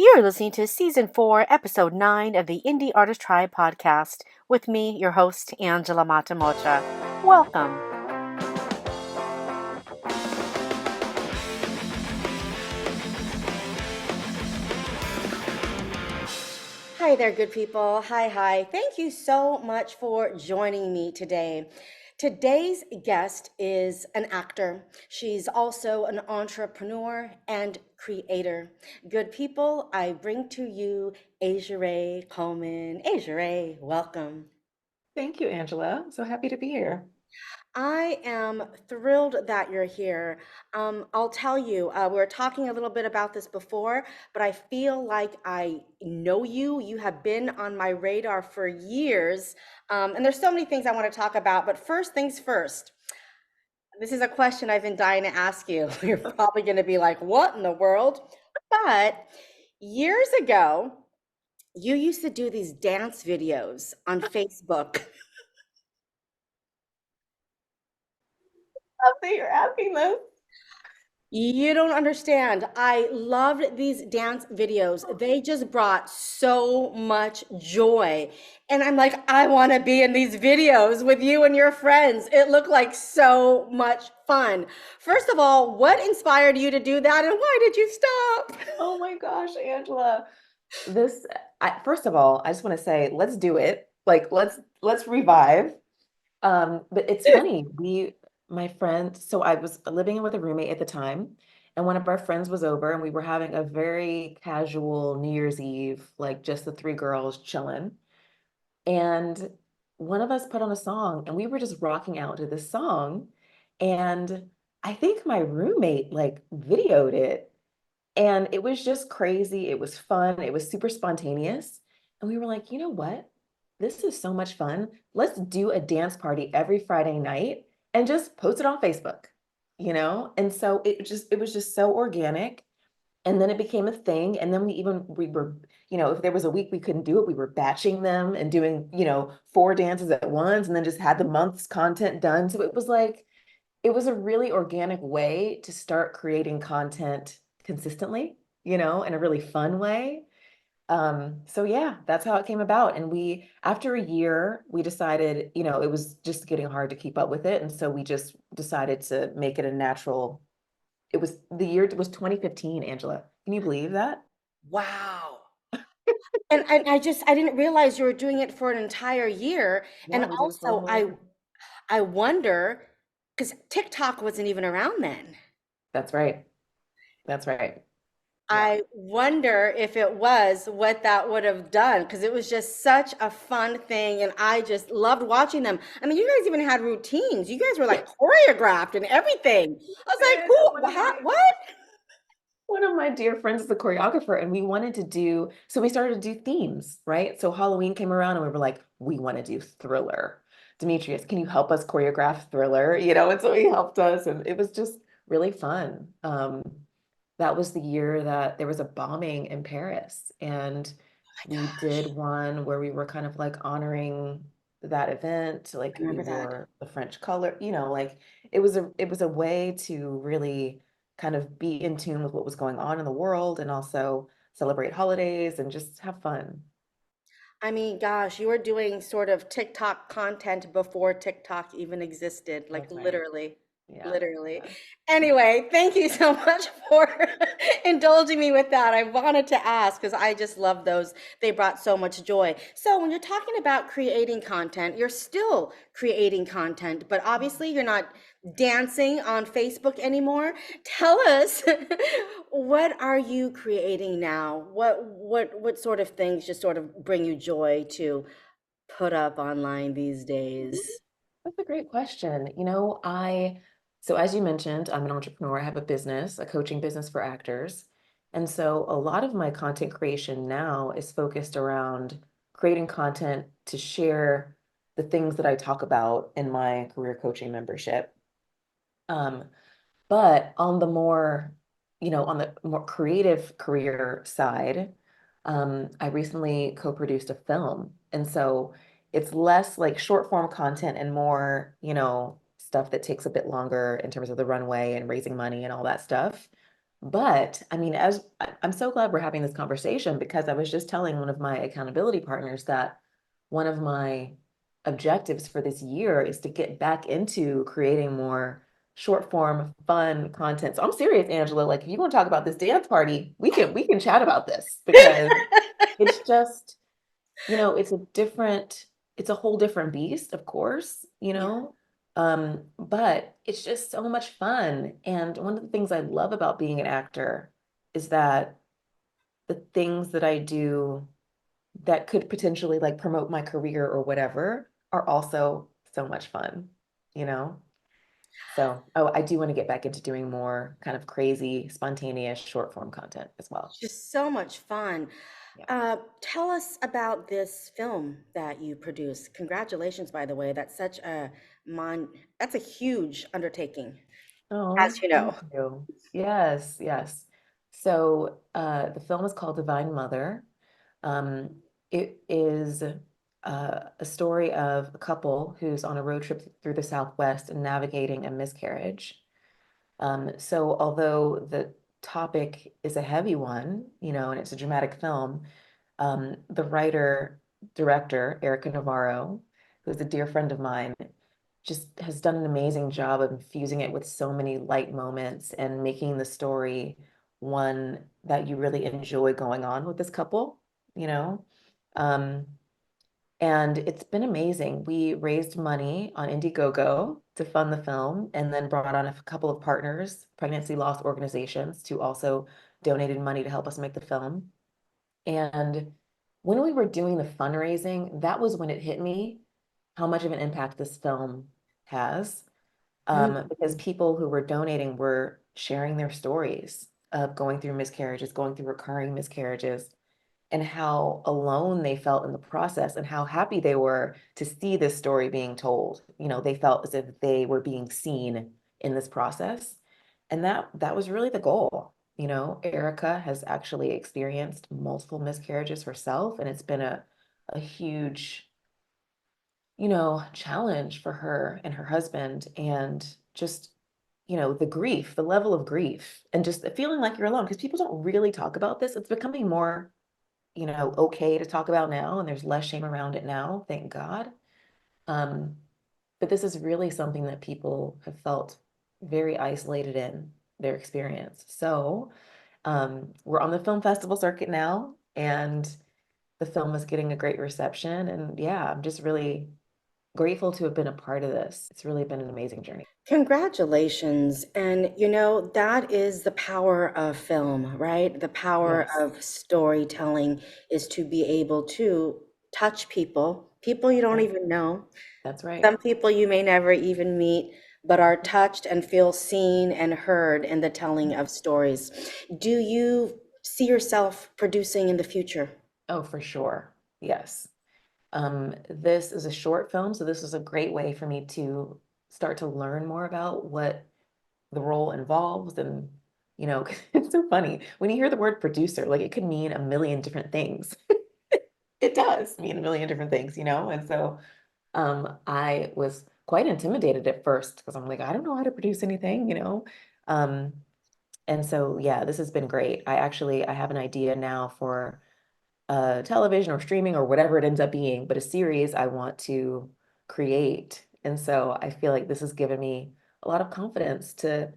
You're listening to Season 4, Episode 9 of the Indie Artist Tribe podcast with me, your host, Angela Matamocha. Welcome. Hi there, good people. Hi. Thank you so much for joining me today. Today's guest is an actor. She's also an entrepreneur and creator. Good people, I bring to you Ajarae Coleman. Ajarae, welcome. Thank you, Angela. I'm so happy to be here. I am thrilled that you're here. I'll tell you, we were talking a little bit about this before, but I feel like I know you. You have been on my radar for years. And there's so many things I want to talk about, but first things first. This is a question I've been dying to ask you. You're probably going to be like, what in the world? But years ago, you used to do these dance videos on Facebook. Love that you're asking this. You don't understand. I loved these dance videos. They just brought so much joy. And I'm like, I want to be in these videos with you and your friends. It looked like so much fun. First of all, what inspired you to do that and why did you stop? Oh my gosh, Angela. This, first of all, I just want to say, let's do it. Like, let's revive. But it's funny. My friend, so I was living with a roommate at the time, and one of our friends was over, and we were having a very casual New Year's Eve, like just the three girls chilling. And one of us put on a song and we were just rocking out to this song. And I think my roommate like videoed it and it was just crazy. It was fun. It was super spontaneous. And we were like, you know what? This is so much fun. Let's do a dance party every Friday night and just post it on Facebook, you know? And so it was just so organic. And then it became a thing. And then we were, if there was a week we couldn't do it, we were batching them and doing, four dances at once and then just had the month's content done. So it was like, it was a really organic way to start creating content consistently, in a really fun way. So yeah, that's how it came about. And after a year, we decided, it was just getting hard to keep up with it. And so we just decided to make it a natural the year was 2015, Angela. Can you believe that? Wow. And I didn't realize you were doing it for an entire year. Yeah, And we did it for a also whole I year. I wonder because TikTok wasn't even around then. That's right. That's right. Yeah. I wonder if it was what that would have done because it was just such a fun thing and I just loved watching them. I mean, you guys even had routines. You guys were like choreographed and everything. I was like, Did cool. What? one of my dear friends is a choreographer and we wanted to do so we started to do themes, right? So Halloween came around and we were like, we want to do Thriller. Demetrius, can you help us choreograph Thriller? And so he helped us and it was just really fun. That was the year that there was a bombing in Paris and Oh my we did gosh. one where we were kind of like honoring that event, like I we remember that. wore the French color, like it was a way to really kind of be in tune with what was going on in the world and also celebrate holidays and just have fun. I mean, gosh, you were doing sort of TikTok content before TikTok even existed, like That's right. literally, Yeah. literally. Yeah. Anyway, thank you so much for indulging me with that. I wanted to ask because I just love those. They brought so much joy. So, when you're talking about creating content, you're still creating content, but obviously you're not dancing on Facebook anymore. Tell us, what are you creating now? What sort of things just sort of bring you joy to put up online these days? That's a great question. So as you mentioned, I'm an entrepreneur. I have a business, a coaching business for actors. And so a lot of my content creation now is focused around creating content to share the things that I talk about in my career coaching membership. Um, but on the more creative career side, I recently co-produced a film. And so it's less like short form content and more, stuff that takes a bit longer in terms of the runway and raising money and all that stuff. But I mean, I'm so glad we're having this conversation because I was just telling one of my accountability partners that one of my objectives for this year is to get back into creating more short form fun content. So I'm serious, Angela. Like if you want to talk about this dance party, we can chat about this because it's just, it's a whole different beast, of course, Yeah. but it's just so much fun. And one of the things I love about being an actor is that the things that I do that could potentially like promote my career or whatever are also so much fun, you know? So, oh, I do want to get back into doing more kind of crazy, spontaneous short form content as well. Just so much fun. Yeah. Tell us about this film that you produced. Congratulations, by the way. That's such a mon that's a huge undertaking, as Oh, you know. thank you. Yes, yes. So the film is called Divine Mother. It is a story of a couple who's on a road trip through the Southwest and navigating a miscarriage. So although the topic is a heavy one, and it's a dramatic film, the writer, director, Erica Navarro, who's a dear friend of mine, just has done an amazing job of infusing it with so many light moments and making the story one that you really enjoy going on with this couple, you know? Um, and it's been amazing. We raised money on Indiegogo to fund the film and then brought on a couple of partners, pregnancy loss organizations, to also donated money to help us make the film. And when we were doing the fundraising, that was when it hit me how much of an impact this film has. Because Mm. people who were donating were sharing their stories of going through miscarriages, going through recurring miscarriages, and how alone they felt in the process and how happy they were to see this story being told. They felt as if they were being seen in this process. And that was really the goal. Erica has actually experienced multiple miscarriages herself, and it's been a huge, challenge for her and her husband. And just, the grief, the level of grief, and just feeling like you're alone because people don't really talk about this. It's becoming more okay to talk about now, and there's less shame around it now, thank God. Um, but this is really something that people have felt very isolated in their experience. So, we're on the film festival circuit now, and the film is getting a great reception. And yeah, I'm just really grateful to have been a part of this. It's really been an amazing journey. Congratulations. And that is the power of film, right? The power Yes, of storytelling is to be able to touch people, people you don't yep, even know, that's right. some people you may never even meet, but are touched and feel seen and heard in the telling of stories. Do you see yourself producing in the future? Oh, for sure. Yes. This is a short film, so this is a great way for me to start to learn more about what the role involves. And, it's so funny when you hear the word producer, like it could mean a million different things. It does mean a million different things, and so I was quite intimidated at first because I'm like, I don't know how to produce anything. Um, and so yeah, this has been great. I have an idea now for television or streaming or whatever it ends up being, but a series I want to create. And so I feel like this has given me a lot of confidence to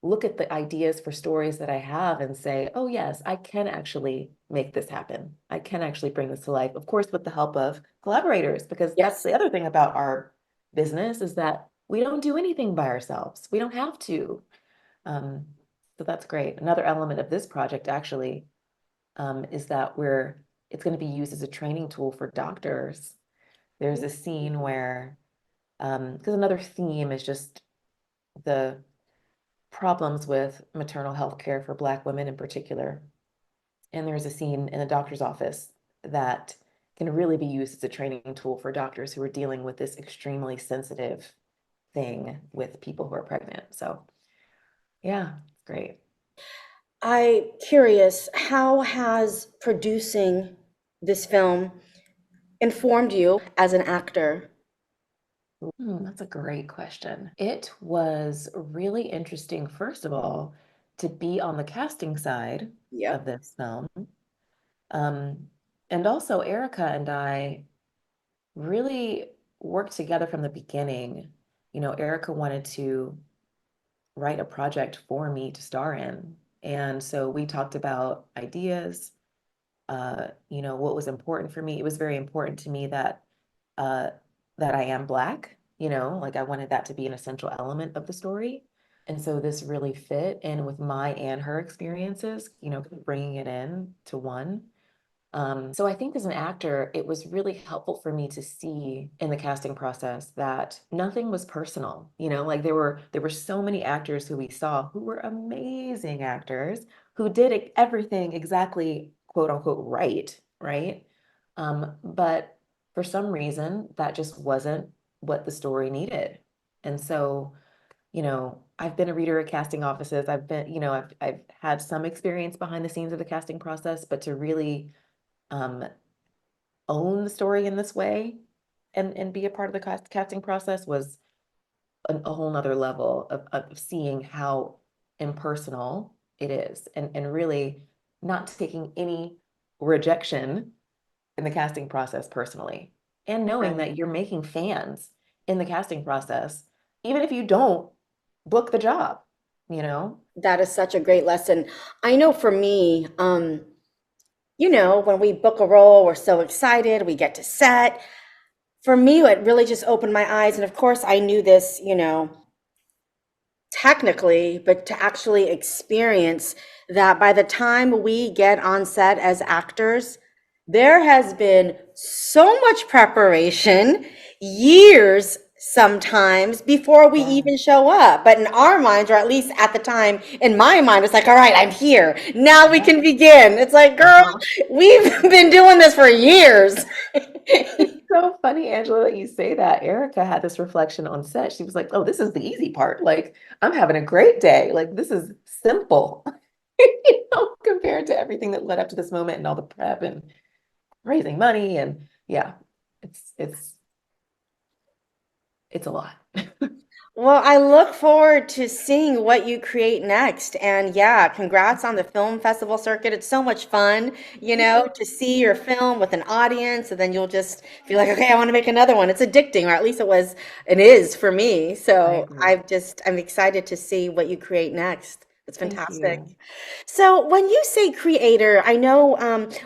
look at the ideas for stories that I have and say, oh, yes, I can actually make this happen. I can actually bring this to life, of course, with the help of collaborators, because that's Yes. the other thing about our business is that we don't do anything by ourselves. We don't have to. Um, so that's great. Another element of this project actually is that it's going to be used as a training tool for doctors. There's a scene where, because another theme is just the problems with maternal health care for Black women in particular. And there's a scene in the doctor's office that can really be used as a training tool for doctors who are dealing with this extremely sensitive thing with people who are pregnant. So, yeah, it's great. I'm curious, how has producing this film informed you as an actor? That's a great question. It was really interesting, first of all, to be on the casting side of Yep. this film. Um, and also, Erica and I really worked together from the beginning. You know, Erica wanted to write a project for me to star in. And so we talked about ideas, you know, what was important for me. It was very important to me uh, that I am Black, you know, like I wanted that to be an essential element of the story. And so this really fit in with my and her experiences, you know, bringing it in to one. So I think as an actor, it was really helpful for me to see in the casting process that nothing was personal. You know, like there were so many actors who we saw who were amazing actors who did everything exactly quote unquote right, right? But for some reason, that just wasn't what the story needed. And so, you know, I've been a reader at casting offices. I've been, you know, I've had some experience behind the scenes of the casting process, but to really um, own the story in this way and be a part of the casting process was a whole nother level of seeing how impersonal it is and really not taking any rejection in the casting process personally and knowing Right. that you're making fans in the casting process even if you don't book the job, you know. That is such a great lesson. I know for me, when we book a role, we're so excited, we get to set. For me, it really just opened my eyes. And of course, I knew this, technically, but to actually experience that by the time we get on set as actors, there has been so much preparation, years sometimes before we Yeah. even show up. But in our minds, or at least at the time, in my mind, it's like, all right, I'm here. Now we Yeah. can begin. It's like, girl, Uh-huh. we've been doing this for years. It's so funny, Angela, that you say that. Erica had this reflection on set. She was like, "Oh, this is the easy part. Like, I'm having a great day. Like, this is simple, compared to everything that led up to this moment and all the prep and raising money. And yeah, it's it's a lot." Well, I look forward to seeing what you create next. And yeah, congrats on the film festival circuit. It's so much fun, Thank you. to see your film with an audience, and then you'll just feel like, okay, I want to make another one. It's addicting, or at least it is for me. I So agree. I'm excited to see what you create next. It's Thank fantastic. you. So when you say creator, I know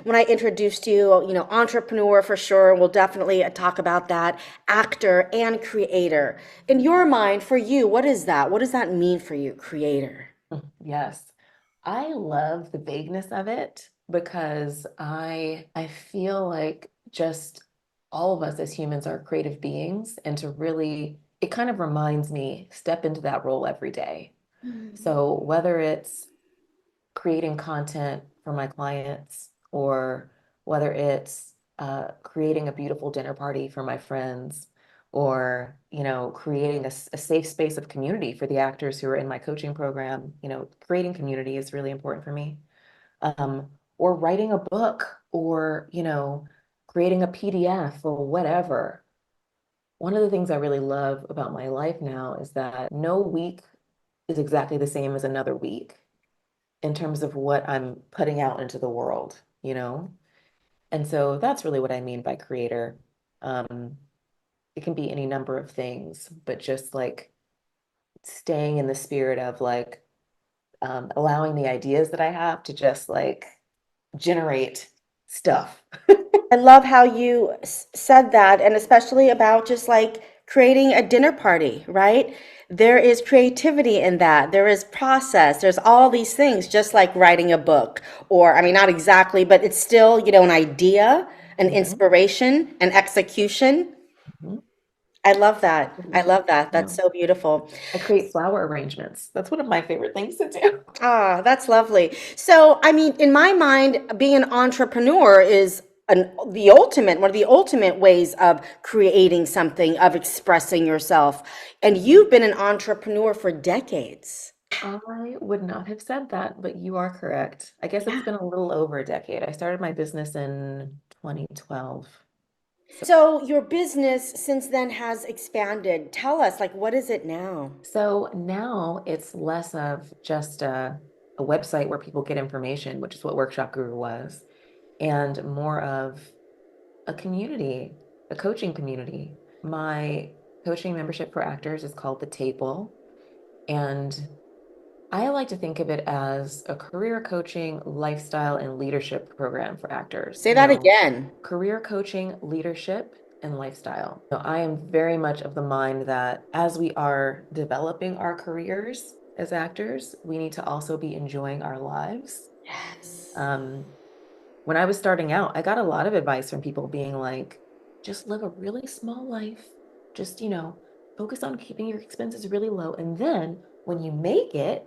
when I introduced you, entrepreneur for sure. We'll definitely talk about that. Actor and creator. In your mind, for you, what is that? What does that mean for you, creator? Yes. I love the vagueness of it because I feel like just all of us as humans are creative beings and to really it kind of reminds me step into that role every day. So whether it's creating content for my clients or whether it's creating a beautiful dinner party for my friends or you know creating a safe space of community for the actors who are in my coaching program, you know, creating community is really important for me. Or writing a book or you know creating a PDF or whatever. One of the things I really love about my life now is that no week is exactly the same as another week in terms of what I'm putting out into the world, you know? And so that's really what I mean by creator. Um, it can be any number of things, but just like staying in the spirit of like allowing the ideas that I have to just like generate stuff. I love how you said that, and especially about just like creating a dinner party, right? There is creativity in that. There is process. There's all these things, just like writing a book, or I mean, not exactly, but it's still, an idea, an Mhm, inspiration, an execution. mhm. I love that. I Absolutely. love that. That's No, so beautiful. I create flower arrangements. That's one of my favorite things to do. Ah, that's lovely. So, I mean, in my mind, being an entrepreneur is one of the ultimate ways of creating something, of expressing yourself. And Mhm. you've been an entrepreneur for decades. I would not have said that, but you are correct. I guess it's Yeah. been a little over a decade. I started my business in 2012. So, your business since then has expanded. Tell us, like, what is it now? So now it's less of just a website where people get information, which is what Workshop Guru was, and more of a community, a coaching community. My coaching membership for actors is called The Table. And I like to think of it as a career coaching, lifestyle, and leadership program for actors. Say that again. Career coaching, leadership, and lifestyle. I am very much of the mind that as we are developing our careers as actors, we need to also be enjoying our lives. Yes. Um, when I was starting out, I got a lot of advice from people being like, just live a really small life. Just, focus on keeping your expenses really low. And then when you make it,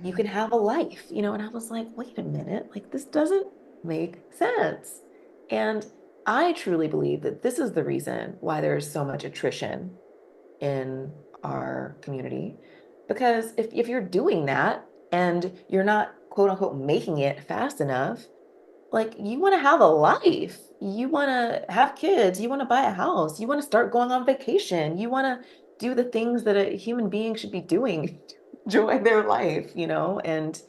you can have a life, and I was like, wait a minute, like this doesn't make sense. And I truly believe that this is the reason why there's so much attrition in our community. Because if you're doing that and you're not quote unquote making it fast enough, like you want to have a life, you want to have kids, you want to buy a house, you want to start going on vacation, you want to do the things that a human being should be doing to enjoy their life, and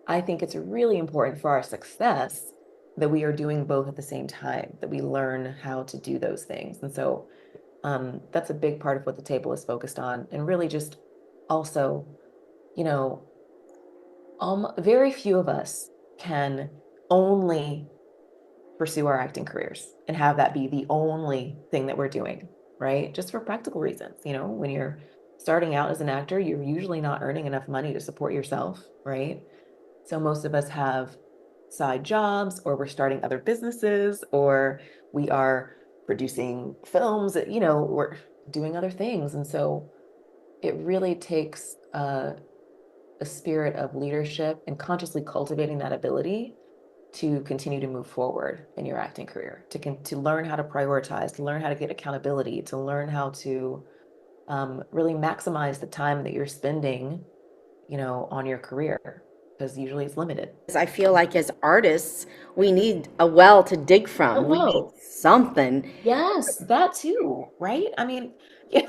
I think it's really important for our success that we are doing both at the same time, that we learn how to do those things. And so that's a big part of what the table is focused on. And really just also, you know, very few of us can only pursue our acting careers and have that be the only thing that we're doing, right? Just for practical reasons. When you're starting out as an actor, you're usually not earning enough money to support yourself, right? So most of us have side jobs, or we're starting other businesses, or we are producing films, we're doing other things. And so it really takes a spirit of leadership and consciously cultivating that ability to continue to move forward in your acting career, to learn how to prioritize, to learn how to get accountability, to learn how to really maximize the time that you're spending, on your career, because usually it's limited. I feel like as artists, we need a well to dig from. We need Hello. something. Yes, that too, right? I mean, yeah,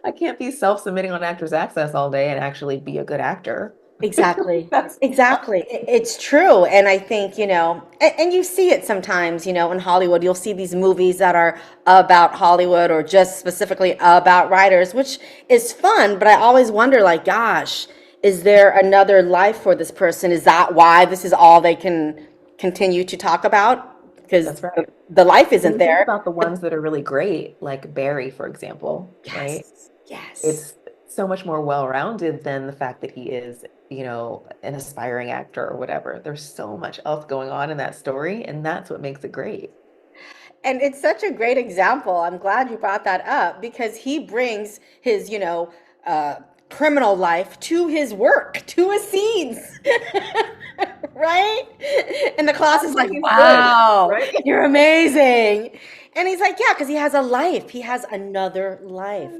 I can't be self-submitting on Actors Access all day and actually be a good actor. Exactly. That's Exactly. It's true. And I think, and you see it sometimes, in Hollywood, you'll see these movies that are about Hollywood or just specifically about writers, which is fun. But I always wonder, like, gosh, is there another life for this person? Is that why this is all they can continue to talk about? Because that's right. the life When isn't you think there. about the ones that are really great, like Barry, for example, right? Yes. Yes. It's so much more well-rounded than the fact that he is, an aspiring actor or whatever. There's so much else going on in that story, and that's what makes it great. And it's such a great example. I'm glad you brought that up because he brings his, uh, criminal life to his work, to his scenes. Right? And the class That's is why like, he's good, wow, right? you're amazing. And he's like, yeah, because he has a life. He has another life.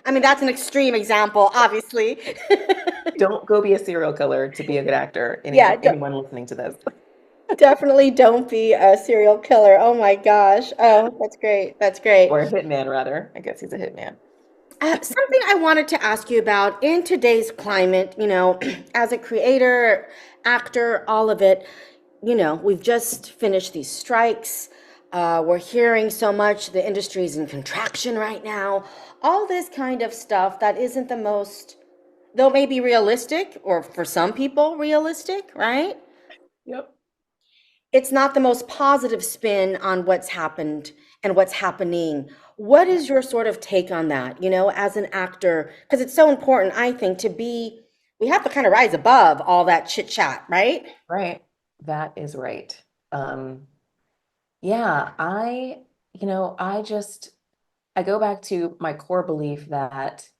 I mean, that's an extreme example, obviously. Don't go be a serial killer to be a good actor. Yeah, Anyone listening to this, definitely don't be a serial killer. Oh my gosh. Oh, that's great. That's great. or a hitman rather. I guess he's a hitman. Something I wanted to ask you about in today's climate, as a creator, actor, all of it, we've just finished these strikes. We're hearing so much, the industry's in contraction right now. All this kind of stuff that isn't the most, though maybe realistic, or for some people realistic, right? Yep. It's not the most positive spin on what's happened and what's happening. What Yeah. is your sort of take on that, as an actor? Because it's so important, I think, we have to kind of rise above all that chit chat, right? Right. That is right. Um, yeah, I go back to my core belief that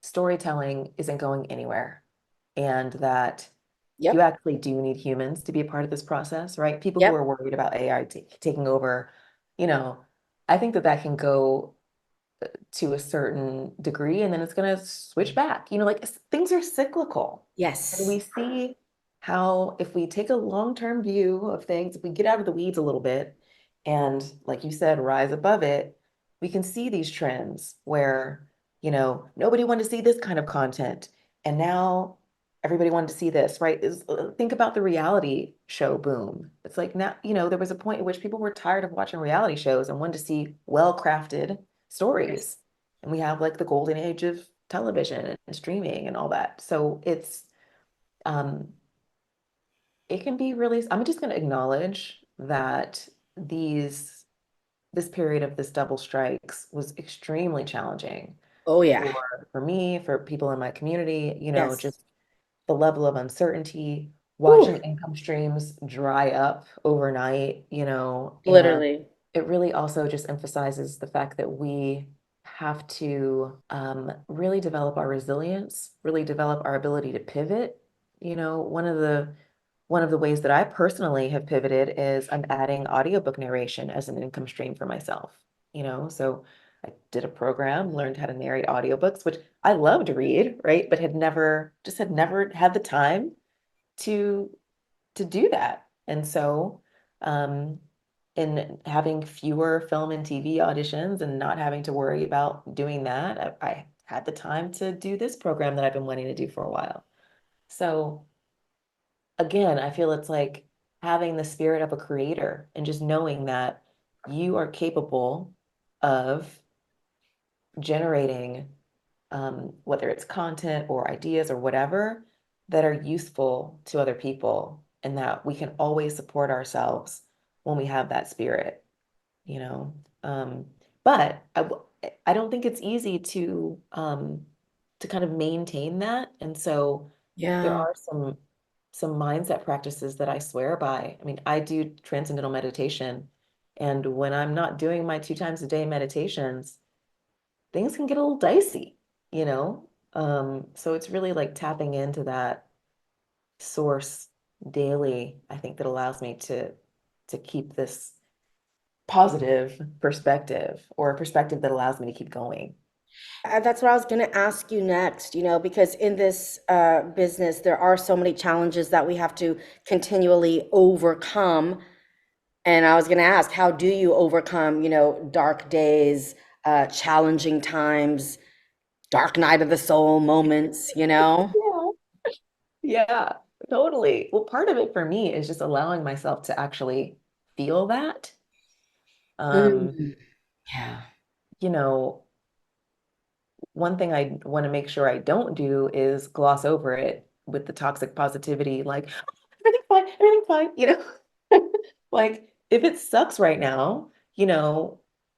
storytelling isn't going anywhere, and that you Yep, actually do need humans to be a part of this process, right? People who yep, are worried about AI taking over, you know, I think that that can go to a certain degree and then it's going to switch back. Like things are cyclical. And yes, we see how, if we take a long-term view of things, if we get out of the weeds a little bit and, like you said, rise above it, we can see these trends where, nobody wanted to see this kind of content. And now everybody wanted to see this, right? Think about the reality show boom. It's like now, there was a point at which people were tired of watching reality shows and wanted to see well-crafted Yes. stories. And we have like the golden age of television and streaming and all that. So um it can be really, I'm just going to acknowledge that these this period of this double strikes was extremely challenging Oh yeah. for me, for people in my community, Yes. just the level of uncertainty, watching Whew. income streams dry up overnight, and Literally. it really also just emphasizes the fact that we have to really develop our resilience, really develop our ability to pivot. One of the ways that I personally have pivoted is I'm adding audiobook narration as an income stream for myself, so I did a program, learned how to narrate audiobooks, which I love to read, right? But had never had the time to to do that. And so, in having fewer film and TV auditions and not having to worry about doing that, I had the time to do this program that I've been wanting to do for a while. So again, I feel it's like having the spirit of a creator and just knowing that you are capable of generating, whether it's content or ideas or whatever, that are useful to other people, and that we can always support ourselves when we have that spirit, you know. Um, but I don't think it's easy to kind of maintain that, and so there Yeah. are some mindset practices that I swear by. I mean, I do transcendental meditation, and when I'm not doing my 2 times a day meditations, things can get a little dicey, you know? So it's really like tapping into that source daily, I think that allows me to keep this positive perspective, or a perspective that allows me to keep going. That's what I was going to ask you next, because in this business, there are so many challenges that we have to continually overcome. And I was going to ask, how do you overcome, dark days, challenging times, dark night of the soul moments, you know? Yeah. Yeah, totally. Well, part of it for me is just allowing myself to actually feel that. Um, Mm, yeah. you know, one thing I want to make sure I don't do is gloss over it with the toxic positivity, like, everything's fine, Like, if it sucks right now,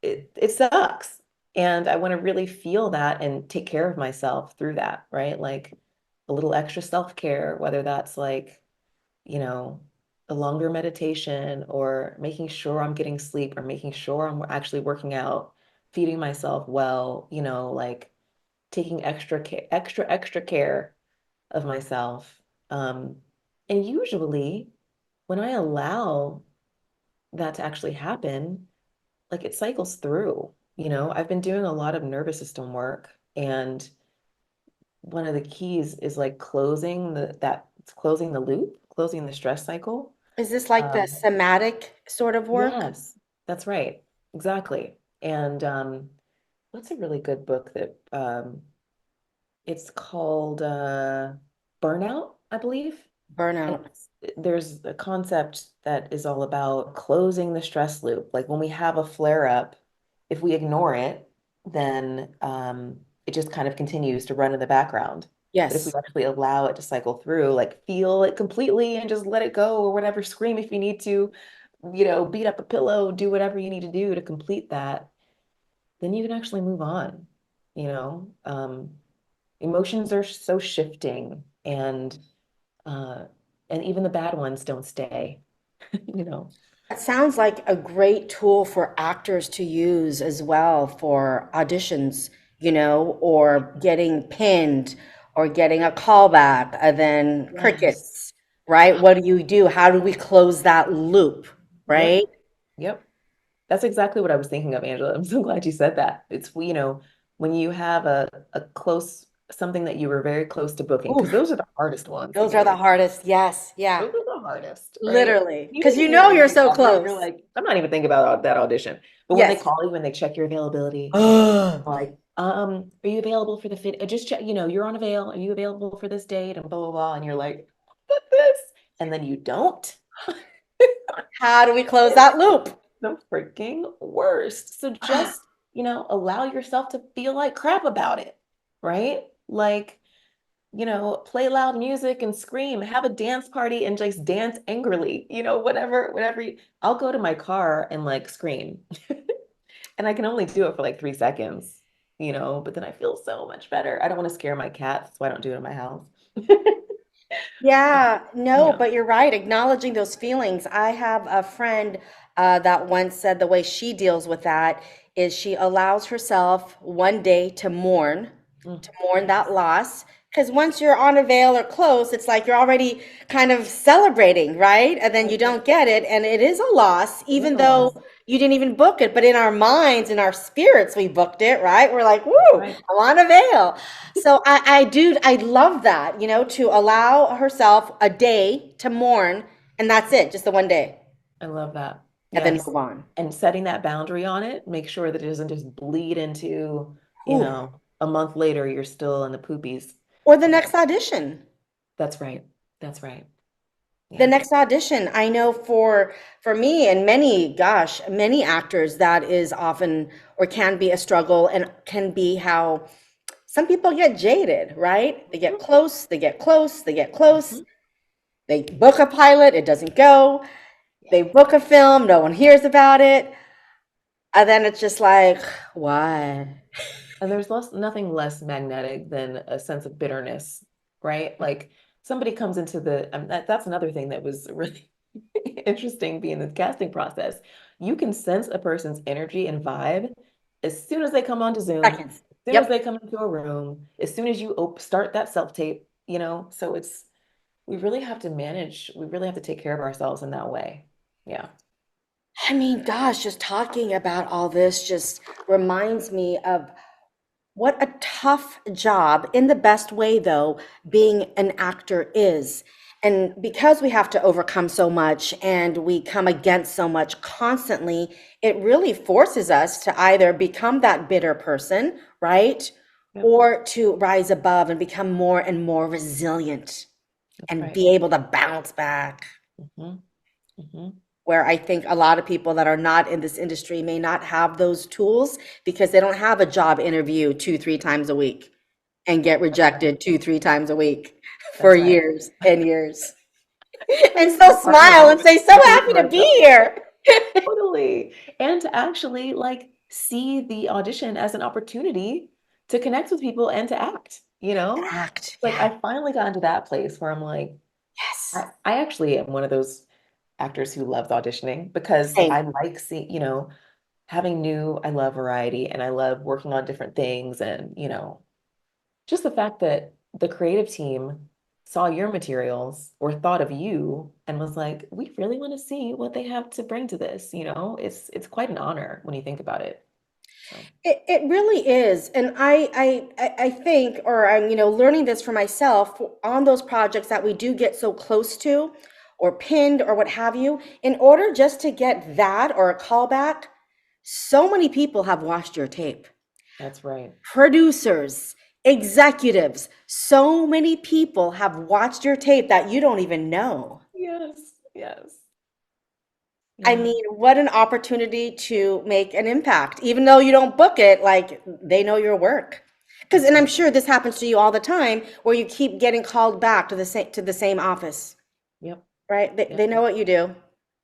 it sucks. And I want to really feel that and take care of myself through that, right? Like a little extra self-care, whether that's like, you know, a longer meditation, or making sure I'm getting sleep, or making sure I'm actually working out, feeding myself well, like taking extra care of myself. Um, and usually when I allow that to actually happen, like it cycles through. I've been doing a lot of nervous system work, and one of the keys is like closing the loop, closing the stress cycle. Is this like the Um, somatic sort of work? yes, that's right. Exactly. And what's a really good book that it's called Burnout, I believe. And Burnout. there's a concept that is all about closing the stress loop. Like when we have a flare up, if we ignore it, then it just kind of continues to run in the background. But if we Yes. actually allow it to cycle through, like feel it completely and just let it go or whatever, scream if you need to, beat up a pillow, do whatever you need to do to complete that, then you can actually move on. You know, emotions are so shifting, uh, and even the bad ones don't stay, you know. That sounds like a great tool for actors to use as well for auditions, or getting pinned or getting a callback and then Yes. crickets, right? What do you do? How do we close that loop, right? Yep. Yep. That's exactly what I was thinking of, Angela. I'm so glad you said that. When you have something that you were very close to booking, because Oof, those are the hardest ones, those are the hardest. Yes. Yeah. Those are the artist, right? Literally, You because didn't you hear know when you're they so call you, you're close. like, I'm not even thinking about that audition. But when they Yes. call you and they check your availability, like, are you available for the fit? Just check, you're on avail. Are you available for this date? And blah, blah, blah. And you're like, what this? And then you don't. How do we close It's that loop? the freaking worst. So just, allow yourself to feel like crap about it, right? Like, play loud music and scream, have a dance party and just dance angrily, whatever. I'll go to my car and like scream. And I can only do it for like 3 seconds, but then I feel so much better. I don't want to scare my cats, so I don't do it in my house. Yeah, no, Yeah. but you're right. Acknowledging those feelings. I have a friend that once said the way she deals with that is she allows herself one day Mm, to mourn yes. that loss. Because once you're on a veil or close, it's like you're already kind of celebrating, right? And then you Right. don't get it. And it is a loss, It is even a loss. though you didn't even book it. But in our minds, in our spirits, we booked it, right? We're like, woo, That's right. I'm on a veil. So I love that, to allow herself a day to mourn, and that's it, just the one day, I love that. and then Yes. move on. And setting that boundary on it, make sure that it doesn't just bleed into, Whew. a month later, you're still in the poopies. Or the Yeah, next audition. that's right. That's right. The Yeah. next audition. I know for me and many, gosh, many actors, that is often or can be a struggle and can be how some people get jaded, right? They get close, they get close, they get close. Mhm. They book a pilot, it doesn't go. Yeah. They book a film, no one hears about it. And then it's just like, what? And there's nothing less magnetic than a sense of bitterness, right? Like somebody comes into that's another thing that was really interesting being the casting process. You can sense a person's energy and vibe as soon as they come onto Zoom, Seconds. as soon as Yep. they come into a room, as soon as you start that self-tape, So we really have to take care of ourselves in that way. Yeah. I mean, gosh, just talking about all this just reminds me of what a tough job, in the best way, though, being an actor is. And because we have to overcome so much and we come against so much constantly, it really forces us to either become that bitter person, right? Yep. Or to rise above and become more and more resilient That's and right. be able to bounce back. Hmm. Hmm. Where I think a lot of people that are not in this industry may not have those tools because they don't have a job interview 2, 3 times a week and get That's right. rejected 2, 3 times a week for That's right. years and years And and this is still the part where smile and say, so we believe happy in to be ourselves. here. Totally. And to actually like see the audition as an opportunity to connect with people and to act, Act. Like Yeah. I finally got into that place where I'm like, Yes. I actually am one of those actors who loves auditioning because Same. I like seeing, I love variety and I love working on different things and, just the fact that the creative team saw your materials or thought of you and was like, we really want to see what they have to bring to this, it's quite an honor when you think about it. So It really is. And I think, or I'm, learning this for myself on those projects that we do get so close to or pinned or what have you, in order just to get that or a callback, so many people have watched your tape. that's right. Producers, executives, so many people have watched your tape that you don't even know. Yes, yes. I Yeah, mean, what an opportunity to make an impact, even though you don't book it, like they know your work. Because, that's and I'm right. sure this happens to you all the time, where you keep getting called back to the same office, Yep, right? They yep. know what you do.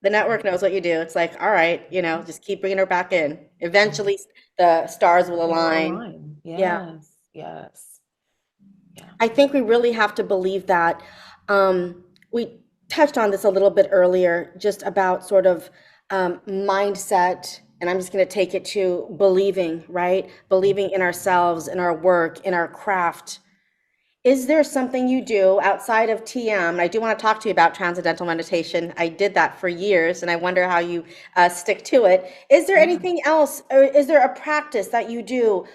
The network Mhm. knows what you do. It's like, all right, just keep bringing her back in. Eventually, the stars will Things will align. align. Yeah. Yes, yes. Yeah. I think we really have to believe that. We touched on this a little bit earlier, just about sort of mindset, and I'm just going to take it to believing, right? Believing in ourselves, in our work, in our craft. Is there something you do outside of TM? I do want to talk to you about transcendental meditation. I did that for years, and I wonder how you stick to it. Is there Yeah. anything else, or is there a practice that you do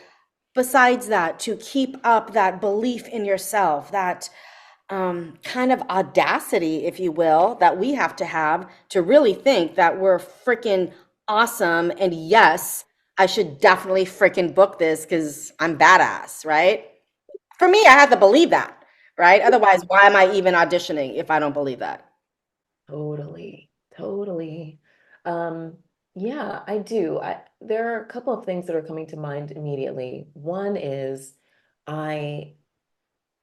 besides that to keep up that belief in yourself, that kind of audacity, if you will, that we have to really think that we're freaking awesome. And yes, I should definitely freaking book this because I'm badass, right? For me, I have to believe that, right? Otherwise, why am I even auditioning if I don't believe that? Totally, totally. Um, yeah, I do. There are a couple of things that are coming to mind immediately. One is I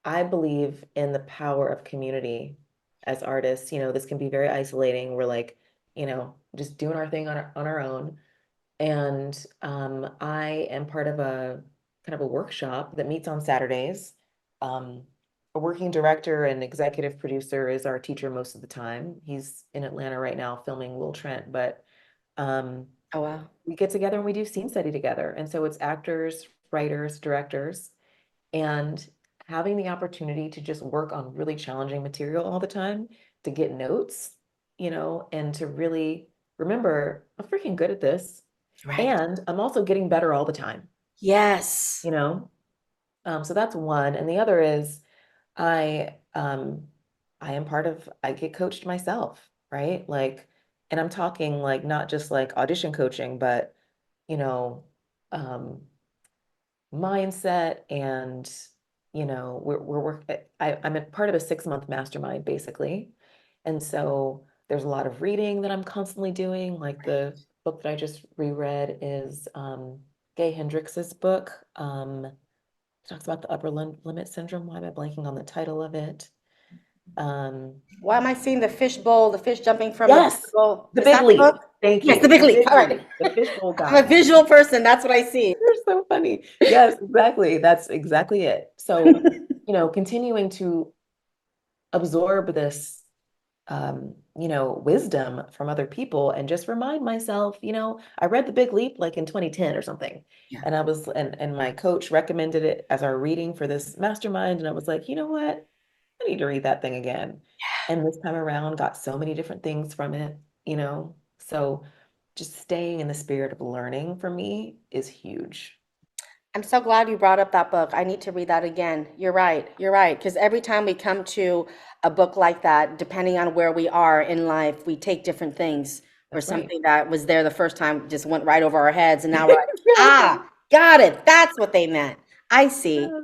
I believe in the power of community as artists. This can be very isolating. We're like, just doing our thing on our own. And I am part of a kind of a workshop that meets on Saturdays. Um, a working director and executive producer is our teacher most of the time. He's in Atlanta right now filming Will Trent, but um, Oh, wow. we get together and we do scene study together. And so it's actors, writers, directors, and having the opportunity to just work on really challenging material all the time, to get notes, and to really remember, I'm freaking good at this. Right. And I'm also getting better all the time, Yes. you know? So that's one. And the other is I I am part of I get coached myself, right? Like, and I'm talking like not just like audition coaching, but you know, um mindset and we're work I'm a part of a 6-month mastermind basically. And so there's a lot of reading that I'm constantly doing. Like the book that I just reread is Gay Hendrix's book. It talks about the upper limit syndrome. Why am I blanking on the title of it? Um, Why am I seeing the fish bowl, the fish jumping from the yes, bowl? The Is Big that the Leap. book? Thank Yes, the you. big The leap. Big All right. Leap. The Fishbowl I'm a Guide. visual person. That's what I see. You're so funny. Yes, exactly. That's exactly it. So, continuing to absorb this, wisdom from other people and just remind myself, I read The Big Leap like in 2010 or something. Yeah. And and my coach recommended it as our reading for this mastermind. And I was like, you know what? I need to read that thing again. And this time around, got so many different things from it, So just staying in the spirit of learning for me is huge. I'm so glad you brought up that book. I need to read that again. You're right. You're right. Because every time we come to a book like that, depending on where we are in life, we take different things. Or That's right. something that was there the first time just went right over our heads. And now we're like, Exactly. ah, got it. That's what they meant. I see. Yeah.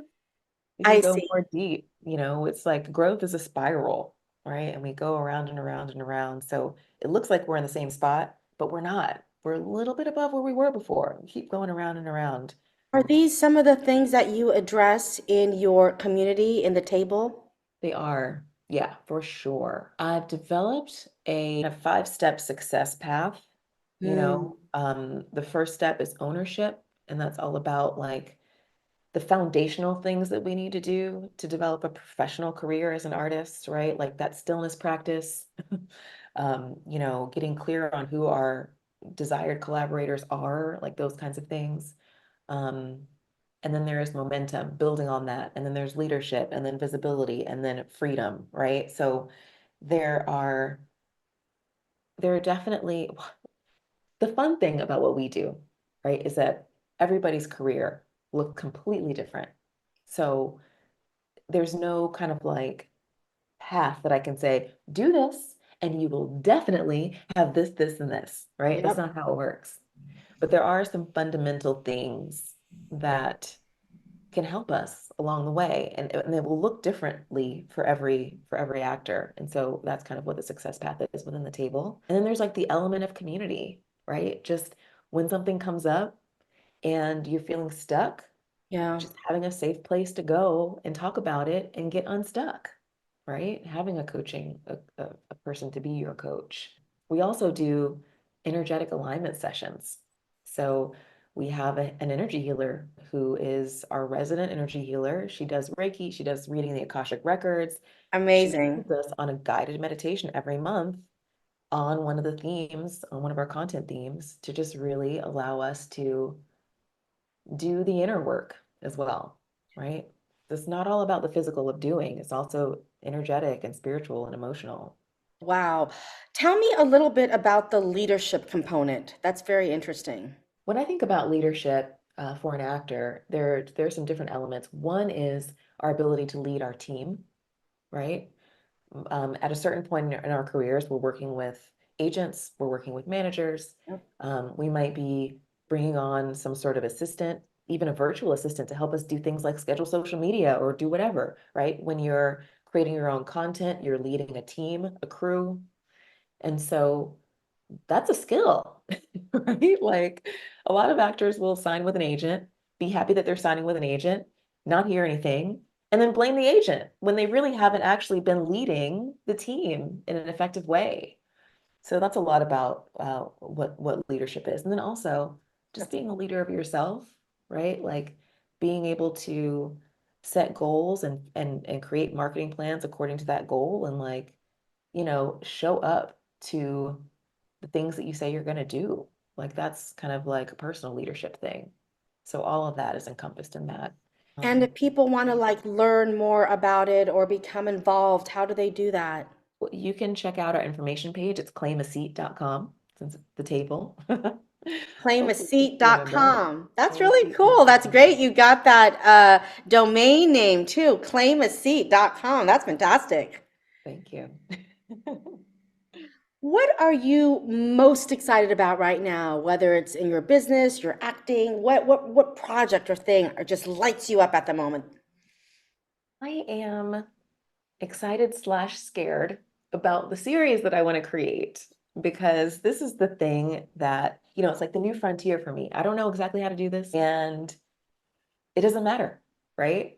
You can I go see. more deep. It's like growth is a spiral, right? And we go around and around and around. So it looks like we're in the same spot, but we're not. We're a little bit above where we were before. We keep going around and around. Are these some of the things that you address in your community in the table? They are, yeah, for sure. I've developed a 5-step success path. Hmm. The first step is ownership, and that's all about like the foundational things that we need to do to develop a professional career as an artist, right? Like that stillness practice, getting clear on who our desired collaborators are, like those kinds of things. Um, and then there is momentum, building on that. And then there's leadership, and then visibility, and then freedom, right? So there are there are definitely the fun thing about what we do, right, is that everybody's career looks completely different. So there's no kind of like path that I can say, do this, and you will definitely have this, this, and this, right? That's Yep. not how it works. But there are some fundamental things that can help us along the way, and it will look differently for every actor. And so that's kind of what the success path is within the table. And then there's like the element of community, right? Just when something comes up and you're feeling stuck, Yeah. just having a safe place to go and talk about it and get unstuck, right? Having a person to be your coach. We also do energetic alignment sessions. So we have an energy healer who is our resident energy healer. She does Reiki, she does reading the Akashic records. She Amazing. leads us on a guided meditation every month on one of the themes, on one of our content themes, to just really allow us to do the inner work as well, right? It's not all about the physical of doing, it's also energetic and spiritual and emotional. Wow. Tell me a little bit about the leadership component. That's very interesting. When I think about leadership for an actor, there are some different elements. One is our ability to lead our team. right? At a certain point in our careers, we're working with agents, we're working with managers. We might be bringing on some sort of assistant, even a virtual assistant to help us do things like schedule social media or do whatever, right? When you're creating your own content, you're leading a team, a crew. And so that's a skill, right? Like a lot of actors will sign with an agent, be happy that they're signing with an agent, not hear anything, and then blame the agent when they really haven't actually been leading the team in an effective way. So that's a lot about what leadership is. And then also just That's being a leader of yourself, right? Like being able to set goals and create marketing plans according to that goal and like, show up to the things that you say you're going to do. Like that's kind of like a personal leadership thing. So all of that is encompassed in that. And Um, if people want to like learn more about it or become involved, how do they do that? you can check out our information page. It's claimaseat.com since it's the table. Hopefully you remember Claimaseat.com. That's really cool. That's claimaseat.com. great. You got that domain name too. Claimaseat.com. That's fantastic. Thank you. What are you most excited about right now? Whether it's in your business, your acting, what project or thing or just lights you up at the moment? I am excited slash scared about the series that I want to create because this is the thing that, it's like the new frontier for me. I don't know exactly how to do this, and it doesn't matter, right?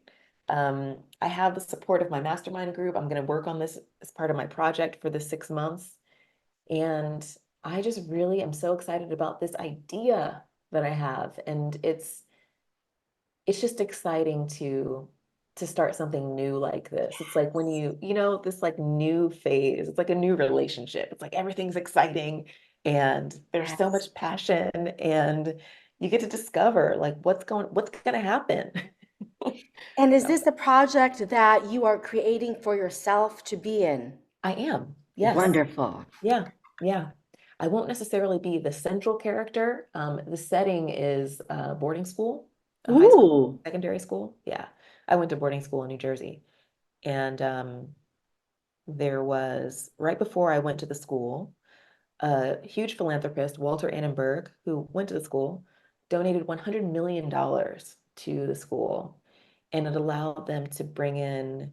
I have the support of my mastermind group. I'm going to work on this as part of my project for the 6 months. And I just really am so excited about this idea that I have. And it's just exciting to start something new like this. It's like when this like new phase, it's like a new relationship. It's like everything's exciting and there's so Yes. much passion and you get to discover like what's going to happen. And is So this a project that you are creating for yourself to be in? I am. Yes. Wonderful. Yeah. Yeah. I won't necessarily be the central character. The setting is boarding school, a high school, Ooh. secondary school. Yeah. I went to boarding school in New Jersey. And there was, right before I went to the school, a huge philanthropist, Walter Annenberg, who went to the school, donated $100 million to the school. And it allowed them to bring in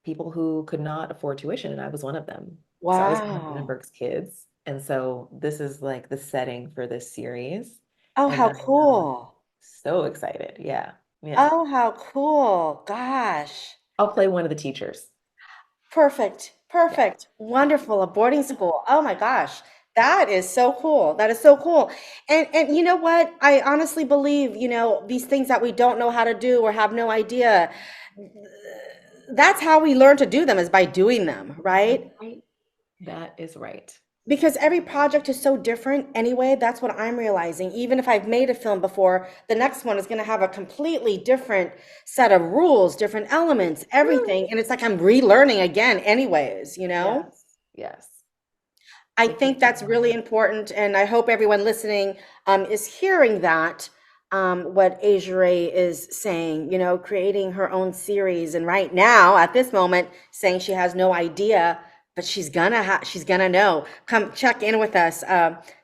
people who could not afford tuition, and I was one of them. So I was one of Wow. Annenberg's kids. And so this is like the setting for this series. Oh, And how I'm cool. so excited. Yeah. Yeah. Oh, how cool. Gosh. I'll play one of the teachers. Perfect. Yeah. Perfect. Wonderful. A boarding school. Oh my gosh. That is so cool. That is so cool. And you know what? I honestly believe, these things that we don't know how to do or have no idea, that's how we learn to do them is by doing them, That's right? right. That is right. Because every project is so different anyway. That's what I'm realizing. Even if I've made a film before, the next one is going to have a completely different set of rules, different elements, True. everything. And it's like I'm relearning again, anyways. Yes. Yes. I It keeps think you that's really learning. important, and I hope everyone listening is hearing that what Ajarae is saying. Creating her own series, and right now, at this moment, saying she has no idea, but she's gonna know. Come check in with us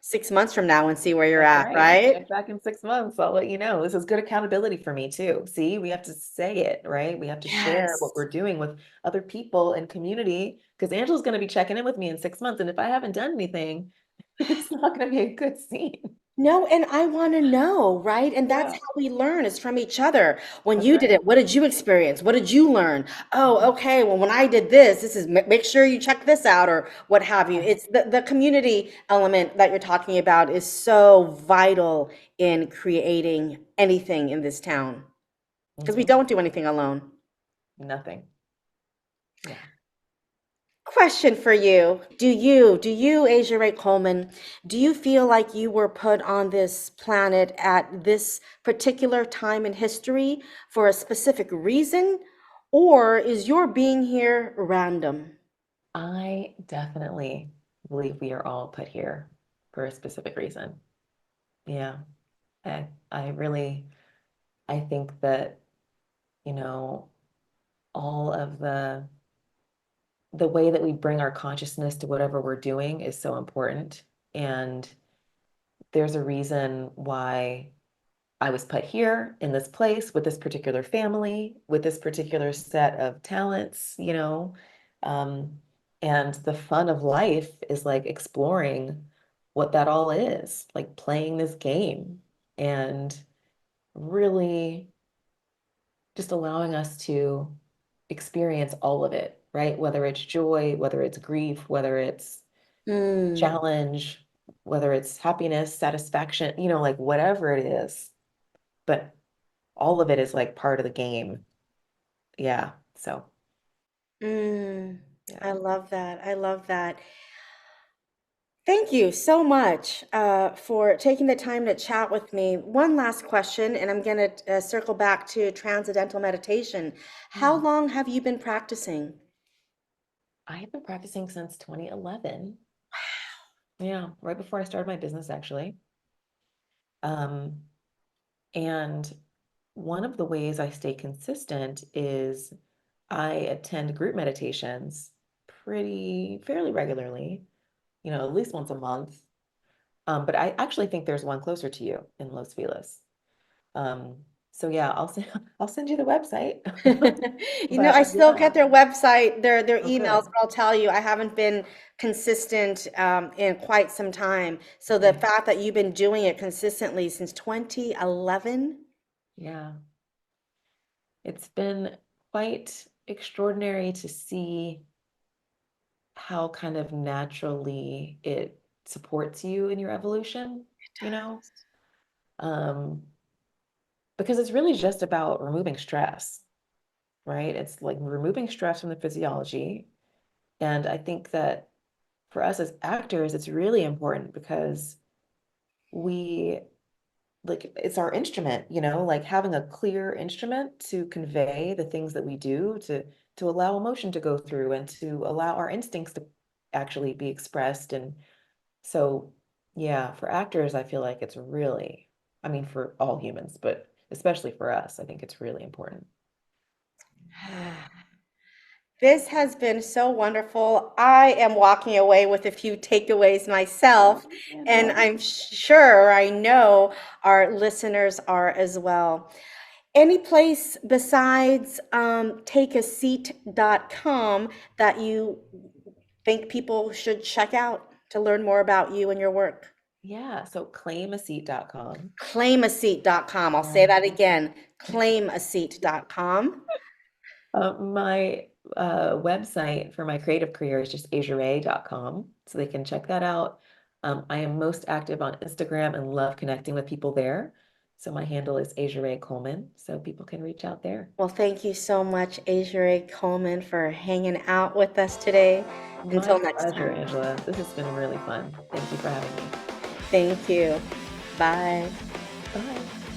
6 months from now and see where you're That's at, right. right? Check back in 6 months. I'll let you know. This is good accountability for me too. See, we have to say it, right? We have to share what Yes. we're doing with other people and community because Angela's going to be checking in with me in 6 months. And if I haven't done anything, it's not going to be a good scene. No, and I want to know, right? And that's Yeah, how we learn is from each other. When that's you did right. it, what did you experience? What did you learn? Oh, Mhm. okay. Well, when I did this, this is make sure you check this out or what have you. Yeah. It's the community element that you're talking about is so vital in creating anything in this town because we Mhm. don't do anything alone. Nothing. Yeah. Question for you. Do you, Ajarae Coleman, do you feel like you were put on this planet at this particular time in history for a specific reason? Or is your being here random? I definitely believe we are all put here for a specific reason. Yeah. I really, I think that, you know, all of the the way that we bring our consciousness to whatever we're doing is so important. And there's a reason why I was put here in this place with this particular family, with this particular set of talents, you know. Um, and the fun of life is like exploring what that all is, like playing this game and really just allowing us to experience all of it, right? Whether it's joy, whether it's grief, whether it's Mm, challenge, whether it's happiness, satisfaction, you know, like whatever it is. But all of it is like part of the game. Yeah. So, mm. I yeah. love that. I love that. Thank you so much for taking the time to chat with me. One last question, and I'm going to circle back to transcendental meditation. How Yeah. long have you been practicing? I have been practicing since 2011. Yeah, right before I started my business, actually. Um, and one of the ways I stay consistent is I attend group meditations fairly regularly, you know, at least once a month. But I actually think there's one closer to you in Los Feliz. Um, so yeah, I'll send you the website. You know, I But still yeah, get their website, their oh emails, good. but I'll tell you, I haven't been consistent in quite some time. So the Okay. fact that you've been doing it consistently since 2011, Yeah. It's been quite extraordinary to see how kind of naturally it supports you in your evolution, you know? Um, because it's really just about removing stress, right? It's like removing stress from the physiology. And I think that for us as actors, it's really important because we like it's our instrument, you know, like having a clear instrument to convey the things that we do, to allow emotion to go through and to allow our instincts to actually be expressed. And so, yeah, for actors, I feel like it's really, I mean, for all humans, but especially for us, I think it's really important. this has been so wonderful. I am walking away with a few takeaways myself, Oh, and Angela. I'm sure I know our listeners are as well. Any place besides takeaseat.com that you think people should check out to learn more about you and your work? Yeah, so claimaseat.com. Claimaseat.com. I'll say Yeah. that again. Claimaseat.com. My website for my creative career is just ajarae.com, so they can check that out. I am most active on Instagram and love connecting with people there. So my handle is Ajarae Coleman, so people can reach out there. Well, thank you so much, Ajarae Coleman, for hanging out with us today. My Until next pleasure, time. Angela. This has been really fun. Thank you for having me. Thank you. Bye. Bye.